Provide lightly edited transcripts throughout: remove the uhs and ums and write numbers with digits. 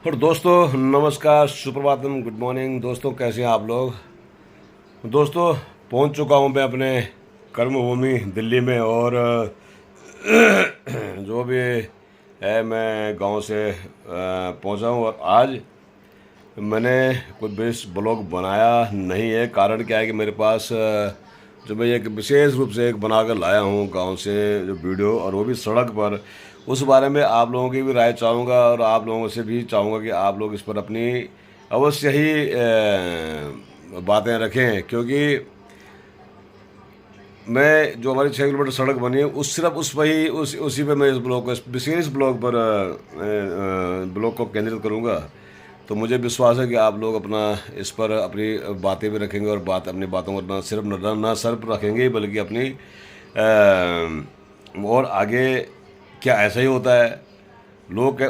और दोस्तों नमस्कार, सुप्रभातम, गुड मॉर्निंग। दोस्तों कैसे हैं आप लोग। दोस्तों पहुंच चुका हूं मैं अपने कर्मभूमि दिल्ली में। और जो भी है मैं गांव से पहुंचा हूं। और आज मैंने कोई बेस ब्लॉग बनाया नहीं है। कारण क्या है कि मेरे पास जो मैं एक विशेष रूप से एक बनाकर लाया हूँ गांव से जो वीडियो, और वो भी सड़क पर। उस बारे में आप लोगों की भी राय चाहूँगा और आप लोगों से भी चाहूँगा कि आप लोग इस पर अपनी अवश्य ही बातें रखें। क्योंकि मैं जो हमारी 6 किलोमीटर सड़क बनी है उस सिर्फ उस वही उसी पे मैं इस ब्लॉग को, इस विशेष ब्लॉग पर ब्लॉग को केंद्रित करूँगा। तो मुझे विश्वास है कि आप लोग अपना इस पर अपनी बातें भी रखेंगे और अपनी बातों को ना सिर्फ रखेंगे बल्कि अपनी और आगे क्या ऐसा ही होता है। लोग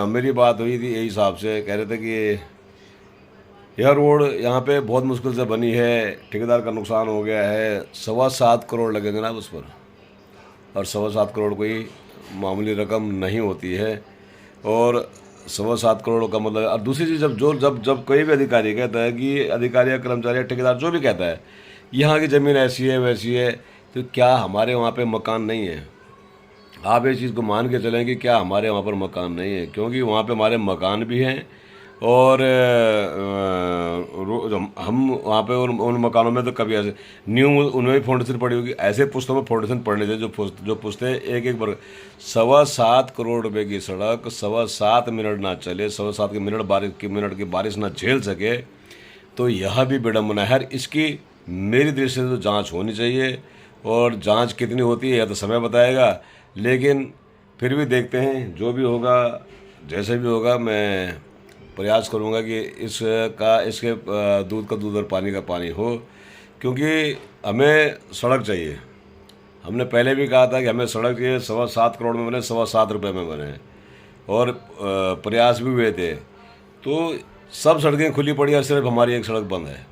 मेरी बात हुई थी यही हिसाब से, कह रहे थे कि यह रोड यहाँ पे बहुत मुश्किल से बनी है, ठेकेदार का नुकसान हो गया है, 7.25 करोड़ लगेंगे ना उस पर। और 7.25 करोड़ कोई मामूली रकम नहीं होती है। और 7.25 करोड़ का मतलब। और दूसरी चीज़, जब जब कोई भी अधिकारी कहता है कि अधिकारी या कर्मचारी या ठेकेदार जो भी कहता है यहाँ की ज़मीन ऐसी है वैसी है, तो क्या हमारे वहाँ पे मकान नहीं है। आप इस चीज़ को मान के चलें कि क्या हमारे वहाँ पर मकान नहीं है, क्योंकि वहाँ पे हमारे मकान भी हैं। और हम वहाँ पे उन मकानों में तो कभी ऐसे न्यू उनमें भी फाउंडेशन पड़ी होगी, ऐसे पुश्तों में फाउंडेशन पड़ने थे जो पुश्ते एक एक बार। 7.25 करोड़ रुपए की सड़क 7.25 मिनट ना चले, 7.25 मिनट की बारिश ना झेल सके, तो यह भी विडम्बना है। इसकी मेरी दृष्टि से तो जांच होनी चाहिए। और जांच कितनी होती है या तो समय बताएगा, लेकिन फिर भी देखते हैं जो भी होगा, जैसे भी होगा। मैं प्रयास करूंगा कि इसके दूध का दूध और पानी का पानी हो, क्योंकि हमें सड़क चाहिए। हमने पहले भी कहा था कि हमें सड़क चाहिए। 7.25 करोड़ में बने, 7.25 रुपये में बने, और प्रयास भी हुए थे। तो सब सड़कें खुली पड़ी है, सिर्फ हमारी एक सड़क बंद है।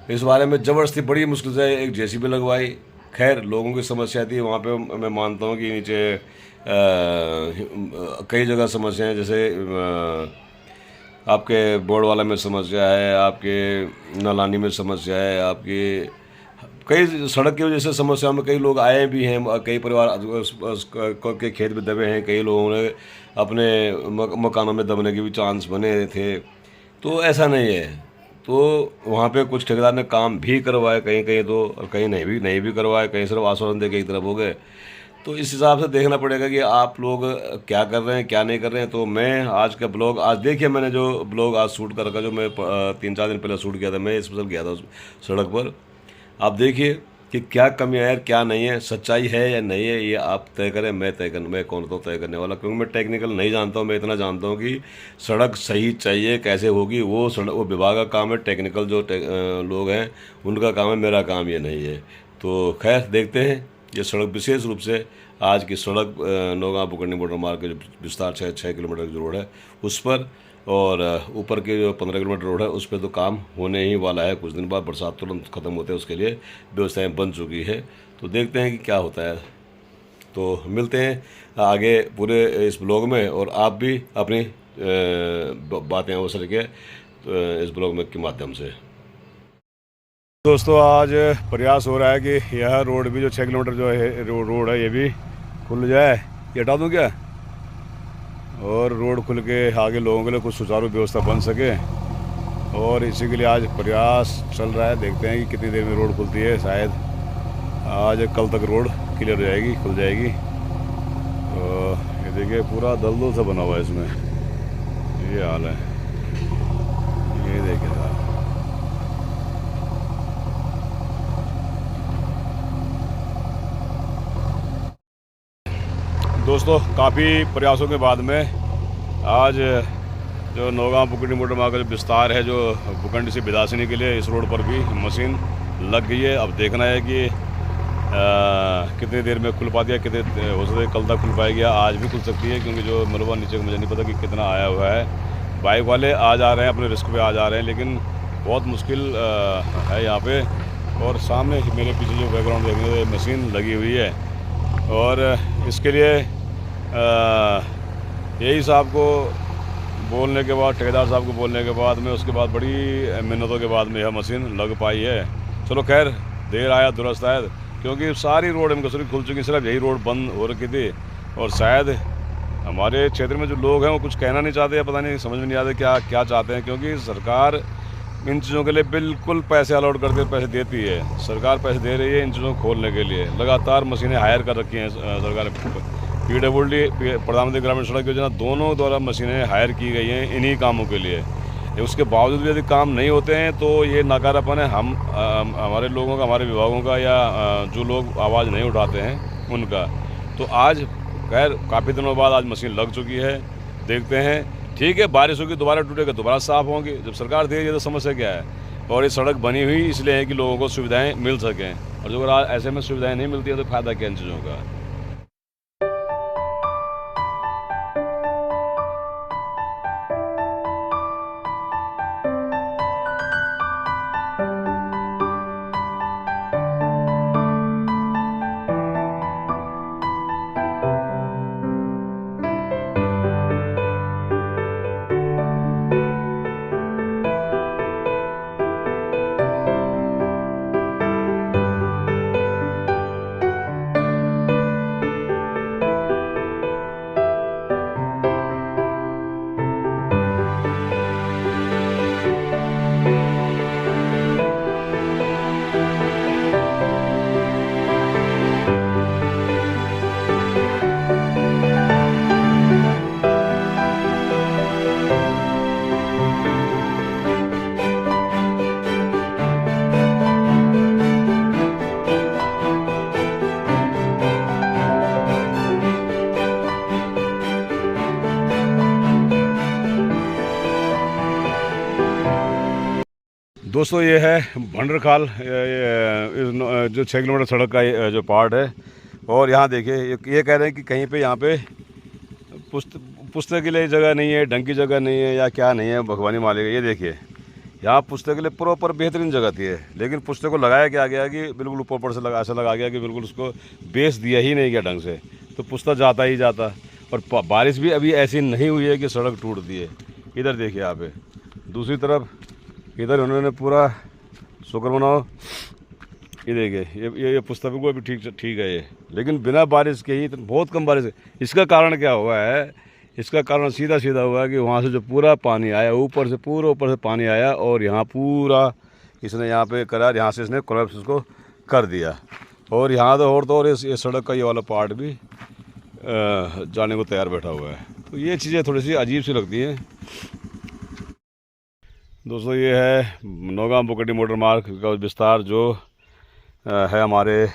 इस बारे में ज़बरदस्ती बड़ी मुश्किल से एक जेसीबी लगवाई। खैर लोगों की समस्या थी वहाँ पे, मैं मानता हूँ कि नीचे कई जगह समस्या है। जैसे आपके बोर्ड वाला में समस्या है, आपके नलानी में समस्या है, आपकी कई सड़क की वजह से समस्या में कई लोग आए भी हैं। कई परिवार के खेत में दबे हैं, कई लोगों ने अपने मकानों में दबने के भी चांस बने थे। तो ऐसा नहीं है। तो वहाँ पे कुछ ठेकेदार ने काम भी करवाए, कहीं कहीं तो, और कहीं नहीं भी करवाए, कहीं सिर्फ आश्वासन दे के एक तरफ हो गए। तो इस हिसाब से देखना पड़ेगा कि आप लोग क्या कर रहे हैं क्या नहीं कर रहे हैं। तो मैं आज का ब्लॉग, आज देखिए मैंने जो ब्लॉग आज शूट कर रखा, जो मैं 3-4 दिन पहले शूट किया था, मैं स्पेशल गया था उस सड़क पर। आप देखिए कि क्या कमियाँ है क्या नहीं है, सच्चाई है या नहीं है, ये आप तय करें। मैं कौन तो तय करने वाला, क्योंकि मैं टेक्निकल नहीं जानता हूँ। मैं इतना जानता हूँ कि सड़क सही चाहिए, कैसे होगी वो वो विभाग का काम है। टेक्निकल जो लोग हैं उनका काम है, मेरा काम ये नहीं है। तो खैर देखते हैं। ये सड़क विशेष रूप से आज की सड़क नौगांव बुकनी बॉर्डर मार्ग के जो विस्तार 6 किलोमीटर की रोड है उस पर, और ऊपर के जो 15 किलोमीटर रोड है उस पर तो काम होने ही वाला है। कुछ दिन बाद बरसात तुरंत ख़त्म होते हैं, उसके लिए व्यवस्थाएं बन चुकी है। तो देखते हैं कि क्या होता है। तो मिलते हैं आगे पूरे इस ब्लॉग में, और आप भी अपनी बातें अवसर के इस ब्लॉग में के माध्यम से। दोस्तों आज प्रयास हो रहा है कि यह रोड भी जो 6 किलोमीटर जो है रोड है ये भी खुल जाए। ये हटा दूँ क्या, और रोड खुल के आगे लोगों के लिए कुछ सुचारू व्यवस्था बन सके, और इसी के लिए आज प्रयास चल रहा है। देखते हैं कि कितनी देर में रोड खुलती है। शायद आज कल तक रोड क्लियर हो जाएगी, खुल जाएगी। तो ये देखिए पूरा दलदल सा बना हुआ है इसमें, ये हाल है। ये देखिए साहब, दोस्तों काफ़ी प्रयासों के बाद में आज जो नौगांव बुकनी मोटर मार्ग का जो विस्तार है, जो बुकंडी से बिदासिनी के लिए, इस रोड पर भी मशीन लग गई है। अब देखना है कि कितनी देर में खुल पाती है, कितने हो सकते कल तक खुल पाएगी, आज भी खुल सकती है। क्योंकि जो मलबा नीचे को मुझे नहीं पता कि कितना आया हुआ है। बाइक वाले आ जा रहे हैं, अपने रिस्क पे आ जा रहे हैं, लेकिन बहुत मुश्किल है यहाँ पे। और सामने मेरे पीछे जो बैकग्राउंड देखेंगे मशीन लगी हुई है, और इसके लिए यही साहब को बोलने के बाद, ठेकेदार साहब को बोलने के बाद में, उसके बाद बड़ी मिन्नतों के बाद में यह मशीन लग पाई है। चलो खैर, देर आया दुरुस्त आया, क्योंकि सारी रोड इनकी खुल चुकी, सिर्फ यही रोड बंद हो रखी थी। और शायद हमारे क्षेत्र में जो लोग हैं वो कुछ कहना नहीं चाहते, पता नहीं, समझ में नहीं आता क्या क्या चाहते हैं, क्योंकि सरकार इन चीज़ों के लिए बिल्कुल पैसे अलॉट करती है, पैसे देती है। सरकार पैसे दे रही है इन चीज़ों को खोलने के लिए, लगातार मशीनें हायर कर रखी हैं सरकार ने। PWD, प्रधानमंत्री ग्रामीण सड़क योजना, दोनों द्वारा मशीनें हायर की गई हैं इन्हीं कामों के लिए। उसके बावजूद भी यदि काम नहीं होते हैं तो ये नाकारापन है हमारे लोगों का, हमारे विभागों का, या जो लोग आवाज़ नहीं उठाते हैं उनका। तो आज खैर काफ़ी दिनों बाद आज मशीन लग चुकी है, देखते हैं। ठीक है, बारिश होगी, दोबारा टूटेगा, दोबारा साफ़ होंगे। जब सरकार दे रही है तो समस्या क्या है। और ये सड़क बनी हुई इसलिए है कि लोगों को सुविधाएँ मिल सकें, और जो अगर ऐसे में सुविधाएँ नहीं मिलती हैं तो फ़ायदा क्या इन चीज़ों का। दोस्तों ये है भंडरखाल, जो 6 किलोमीटर सड़क का जो पार्ट है। और यहाँ देखिए, ये कह रहे हैं कि कहीं पे यहाँ पे पुस्तक के लिए जगह नहीं है, ढंग की जगह नहीं है, या क्या नहीं है, भगवानी मालिक। ये देखिए, यहाँ पुस्तक के लिए प्रॉपर बेहतरीन जगह थी, लेकिन पुस्तक को लगाया क्या गया कि बिल्कुल ऊपर से ऐसा लगा गया कि बिल्कुल उसको बेस दिया ही नहीं गया ढंग से, तो पुस्तक जाता ही जाता। और बारिश भी अभी ऐसी नहीं हुई है कि सड़क टूट दी है। इधर देखिए यहाँ पे, दूसरी तरफ इधर उन्होंने पूरा, शुक्र मनाओ, ये देखिए, ये पुस्तक को भी ठीक है ये, लेकिन बिना बारिश के ही, तो बहुत कम बारिश है। इसका कारण क्या हुआ है? इसका कारण सीधा हुआ है कि वहाँ से जो पूरा पानी आया, ऊपर से पानी आया, और यहाँ पूरा इसने यहाँ पे करा, यहाँ से इसने कोलैप्स उसको कर दिया। और यहाँ तो ये सड़क का ये वाला पार्ट भी जाने को तैयार बैठा हुआ है। तो ये चीज़ें थोड़ी सी अजीब सी लगती हैं। दोस्तों ये है नौगांव बुकंडी मोटर मार्ग का विस्तार, जो है हमारे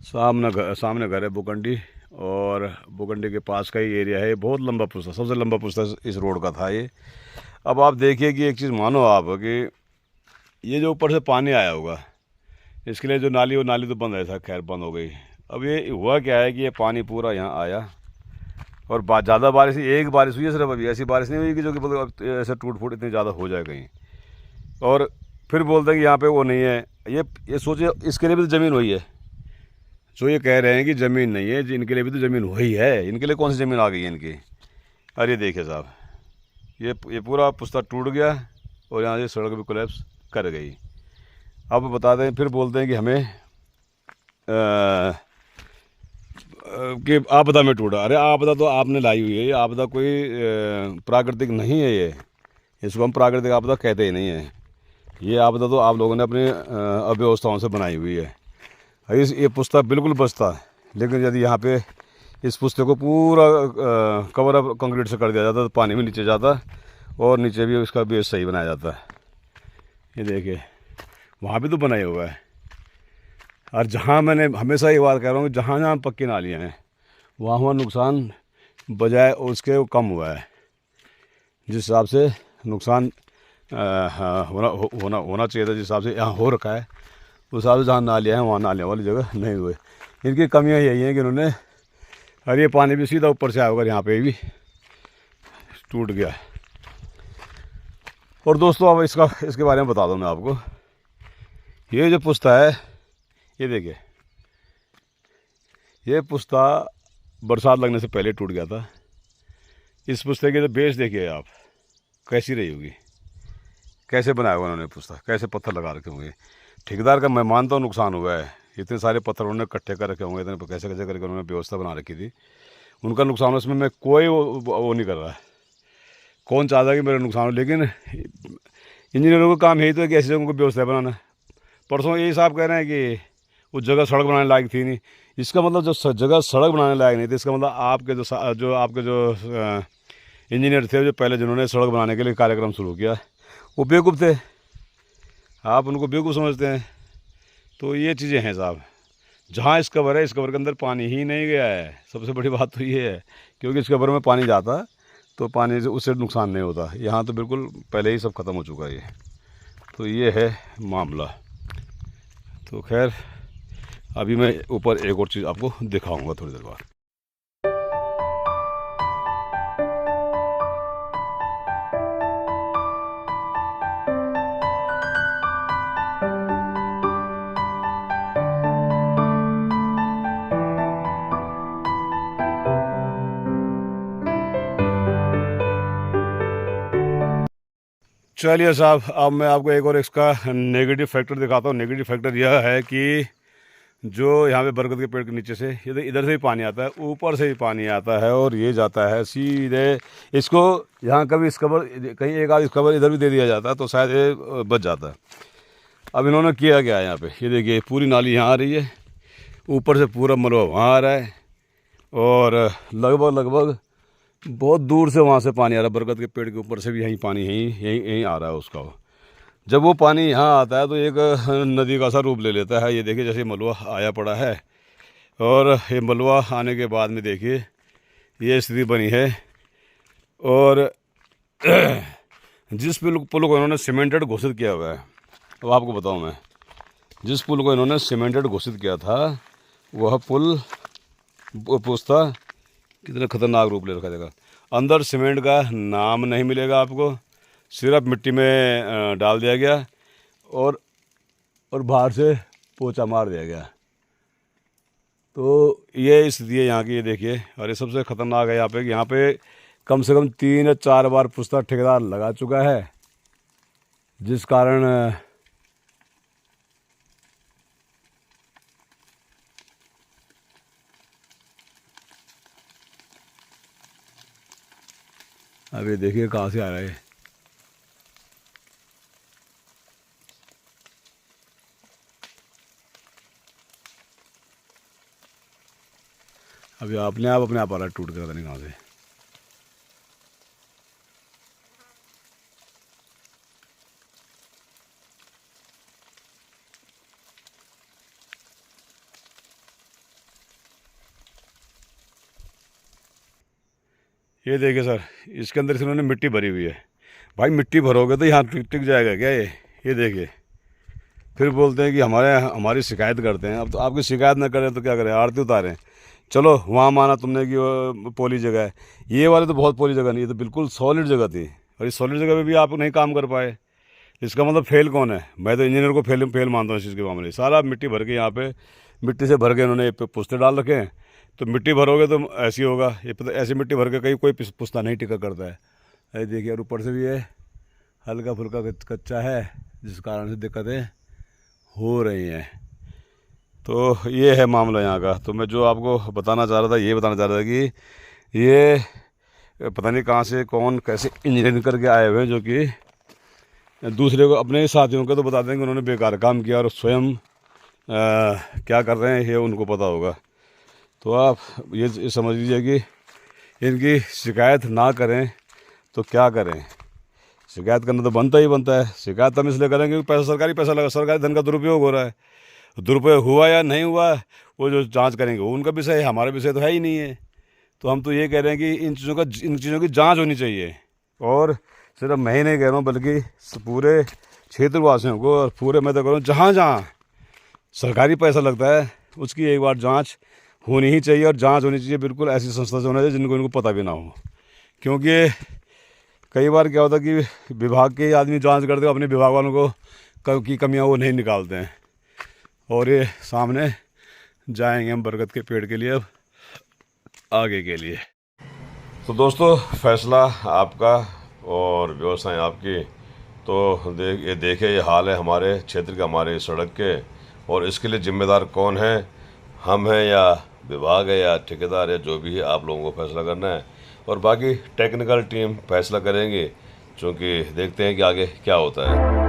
सामने घर है बुकंडी, और बुकंडी के पास का ही एरिया है। बहुत लंबा पुस्ता, सबसे लंबा पुस्ता इस रोड का था ये। अब आप देखिए कि एक चीज़ मानो आप कि ये जो ऊपर से पानी आया होगा, इसके लिए जो नाली, वो नाली तो बंद है, खैर बंद हो गई। अब ये हुआ क्या है कि ये पानी पूरा यहाँ आया, और ज़्यादा बारिश, एक बारिश हुई है सिर्फ, अभी ऐसी बारिश नहीं हुई कि जो कि ऐसे टूट फूट इतनी ज़्यादा हो जाए कहीं। और फिर बोलते हैं कि यहाँ पे वो नहीं है। ये सोचिए, इसके लिए भी तो ज़मीन हुई है। जो ये कह रहे हैं कि ज़मीन नहीं है, इनके लिए भी तो ज़मीन हुई है। इनके लिए कौन सी ज़मीन आ गई है इनकी? अरे देखिए साहब, ये पूरा पुस्ता टूट गया, और यहाँ से सड़क भी कोलैप्स कर गई। अब बताते हैं, फिर बोलते हैं कि हमें कि आपदा में टूटा। अरे आपदा तो आपने लाई हुई है, ये आपदा कोई प्राकृतिक नहीं है। इसको हम प्राकृतिक आपदा कहते ही नहीं है। ये आपदा तो आप लोगों ने अपनी अव्यवस्थाओं से बनाई हुई है। ये पुस्ता बिल्कुल बचता है, लेकिन यदि यहाँ पे इस पुस्ते को पूरा कवर अप कंक्रीट से कर दिया जाता तो पानी भी नीचे जाता, और नीचे भी इसका बेस सही बनाया जाता। ये देखिए, वहाँ भी तो बनाया हुआ है। और जहाँ, मैंने हमेशा ये बात कह रहा हूँ कि जहाँ जहाँ पक्की नालियाँ हैं, वहाँ नुकसान बजाय उसके कम हुआ है। जिस हिसाब से नुकसान होना चाहिए था, जिस हिसाब से यहाँ हो रखा है, उस हिसाब से जहाँ नालियाँ हैं वहाँ नालियाँ वाली जगह नहीं हुए। इनकी कमियाँ यही हैं कि इन्होंने, और ये पानी भी सीधा ऊपर से आया होगा, यहाँ पे भी टूट गया। और दोस्तों अब इसके बारे में बता दूँ मैं आपको। ये जो पुस्ता है, ये देखिए, ये पुस्ता बरसात लगने से पहले टूट गया था। इस पुस्ते के तो बेस देखिए आप, कैसी रही होगी, कैसे बनाया होगा उन्होंने पुश्ता, कैसे पत्थर लगा रखे होंगे। ठेकेदार का मैं मानता हूँ नुकसान हुआ है, इतने सारे पत्थर उन्होंने इकट्ठे कर रखे होंगे, इतने कैसे कैसे करके उन्होंने व्यवस्था बना रखी थी, उनका नुकसान हो, इसमें मैं कोई वो नहीं कर रहा है। कौन चाहता है कि मेरा नुकसान हो, लेकिन इंजीनियरों का काम यही तो है कि ऐसी जगहों को व्यवस्था बनाना। परसों यही साहब कह रहे हैं कि उस जगह सड़क बनाने लायक थी नहीं। इसका मतलब जो जगह सड़क बनाने लायक नहीं थी, इसका मतलब आपके जो इंजीनियर थे, जो पहले जिन्होंने सड़क बनाने के लिए कार्यक्रम शुरू किया, वो बेवकूफ़ थे। आप उनको बेवकूफ़ समझते हैं। तो ये चीज़ें हैं साहब। जहाँ इस कवर है, इस कवर के अंदर पानी ही नहीं गया है। सबसे बड़ी बात तो ये है, क्योंकि इस कवर में पानी जाता तो पानी से उससे नुकसान नहीं होता। यहाँ तो बिल्कुल पहले ही सब ख़त्म हो चुका है ये। तो ये है मामला। तो खैर अभी मैं ऊपर एक और चीज़ आपको दिखाऊंगा थोड़ी देर बाद। चलिए साहब, अब मैं आपको एक और इसका नेगेटिव फैक्टर दिखाता हूँ। नेगेटिव फैक्टर यह है कि जो यहाँ पे बरगद के पेड़ के नीचे से इधर से भी पानी आता है, ऊपर से भी पानी आता है, और ये जाता है सीधे इसको। यहाँ कभी इस कवर कहीं एक आध इस कवर इधर भी दे दिया जाता है तो शायद ये बच जाता है। अब इन्होंने किया क्या है यहाँ पे, ये देखिए पूरी नाली यहाँ आ रही है, ऊपर से पूरा मलबा वहाँ आ रहा है, और लगभग बहुत दूर से वहाँ से पानी आ रहा है। बरगद के पेड़ के ऊपर से भी यहीं पानी यहीं आ रहा है उसका। जब वो पानी यहाँ आता है तो एक नदी का सा रूप ले लेता है। ये देखिए जैसे मलबा आया पड़ा है, और ये मलबा आने के बाद में देखिए ये स्थिति बनी है। और जिस पुल को इन्होंने सीमेंटेड घोषित किया हुआ है, अब आपको बताऊँ मैं, जिस पुल को इन्होंने सीमेंटेड घोषित किया था वह पुल पुश्ता कितना खतरनाक रूप ले रखा देगा। अंदर सीमेंट का नाम नहीं मिलेगा आपको, सिर्फ मिट्टी में डाल दिया गया और बाहर से पोछा मार दिया गया। तो ये स्थिति है यहाँ की। ये देखिए, और ये सबसे ख़तरनाक है यहाँ पे कम से कम 3 या 4 बार पुश्ता ठेकेदार लगा चुका है, जिस कारण अभी देखिए कहाँ से आ रहा है। अभी अपने आप आ रहा है टूट कर, पता नहीं कहाँ से। ये देखिए सर, इसके अंदर से उन्होंने मिट्टी भरी हुई है। भाई मिट्टी भरोगे तो यहाँ टिक जाएगा क्या ये देखिए। फिर बोलते हैं कि हमारी शिकायत करते हैं। अब तो आपकी शिकायत ना करें तो क्या करें, आरती उतारें। चलो वहाँ माना तुमने कि वो पोली जगह है, ये वाली तो बहुत पोली जगह नहीं, ये तो बिल्कुल सॉलिड जगह थी, और इस सॉलिड जगह पे भी आप नहीं काम कर पाए। इसका मतलब फेल कौन है? मैं तो इंजीनियर को फेल मानता हूँ इस चीज़ के मामले। सारा मिट्टी भर के यहाँ पे मिट्टी से भर के इन्होंने पुश्ते डाल रखे हैं। तो मिट्टी भरोगे तो ऐसी होगा, ये पता ऐसी मिट्टी भर के कहीं कोई पुश्ता नहीं टिका करता है। अरे देखिए, और ऊपर से भी ये हल्का फुल्का कच्चा है, जिस कारण से दिक्कतें हो रही हैं। तो ये है मामला यहाँ का। तो मैं जो आपको बताना चाह रहा था, ये बताना चाह रहा था कि ये पता नहीं कहाँ से कौन कैसे इंजीनियरिंग करके आए हुए हैं, जो कि दूसरे को, अपने साथियों को तो बता देंगे उन्होंने बेकार काम किया, और स्वयं क्या कर रहे हैं ये उनको पता होगा। तो आप ये समझ लीजिए कि इनकी शिकायत ना करें तो क्या करें। शिकायत करना तो बनता ही बनता है। शिकायत हम इसलिए करेंगे कि पैसा सरकारी पैसा लगा, सरकारी धन का दुरुपयोग हो रहा है। दुरुपयोग हुआ या नहीं हुआ वो जो जांच करेंगे वो उनका विषय है, हमारा विषय तो है ही नहीं है। तो हम तो ये कह रहे हैं कि इन चीज़ों की जांच होनी चाहिए। और सिर्फ मैं ही नहीं कह रहा हूँ, बल्कि पूरे क्षेत्रवासियों को, और पूरे मैं तो कह रहा हूँ जहाँ जहाँ सरकारी पैसा लगता है उसकी एक बार जाँच होनी ही चाहिए। और जाँच होनी चाहिए बिल्कुल ऐसी संस्था से होना चाहिए जिनको इनको पता भी ना हो। क्योंकि कई बार क्या होता है कि विभाग के आदमी जांच करते हैं, अपने विभाग वालों को की कमियां वो नहीं निकालते हैं। और ये सामने जाएंगे हम बरगद के पेड़ के लिए अब आगे के लिए। तो दोस्तों, फैसला आपका और व्यवस्थाएं आपकी, तो ये देखें ये हाल है हमारे क्षेत्र का, हमारे सड़क के, और इसके लिए जिम्मेदार कौन है, हम हैं या विभाग है या ठेकेदार है, जो भी है आप लोगों को फैसला करना है। और बाकी टेक्निकल टीम फैसला करेंगे, क्योंकि देखते हैं कि आगे क्या होता है।